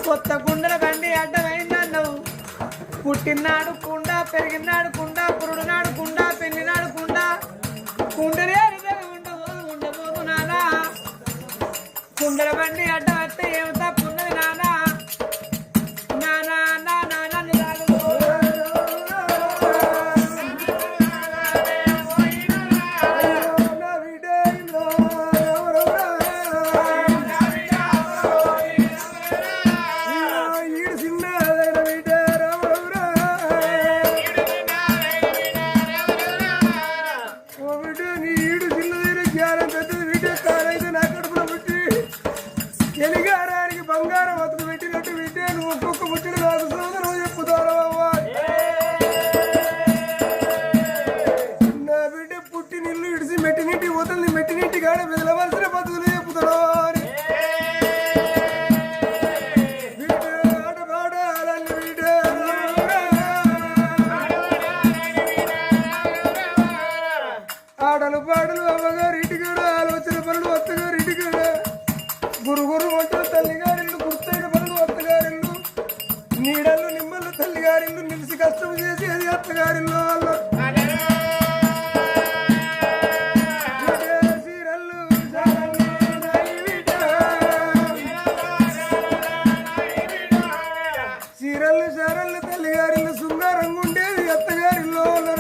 కొత్త కుండల బండి అడ్డమైందన్నావు. పుట్టినాడు కుండ, పెరిగినాడు కుండ, పురుడునాడు కుండ, పెళ్లినాడు కుండ, కుండలే ఉండబోదు నానా. కుండల బండి అడ్డం వస్తే ఏమి తప్పున్నది నానా. నానా నానా నన్ను రాదు బంగారం అతను పెట్టినట్టు విద్య నువ్వు ఒక్కొక్క ముచ్చట కాదు సోదరు చెప్పుతారా నా బిడ్డ పుట్టి నిల్లు ఇడిసి మెట్టినింటి వదలని మెట్టినింటి కాడ వెదలవలసిన బతుకులు చెప్పుతాడు అని ఆట పాడాలని బిడ్డ ఆటలు పాటలు అమ్మగారు ఇంటికాడ ఆలోచన పనులు అత్తగారు ఇంటికాడ గురుగురు వంటలు తల్లిగారిల్లు గుర్తైన పనులు అత్తగారిల్లు నీడలు నిమ్మలు తల్లిగారిల్లు నిలిసి కష్టం చేసేది అత్తగారిల్లు వాళ్ళు చీరల్లు చారళ్ళు తల్లిగారిల్లు శృంగారంగా ఉండేది అత్తగారిల్లు వాళ్ళు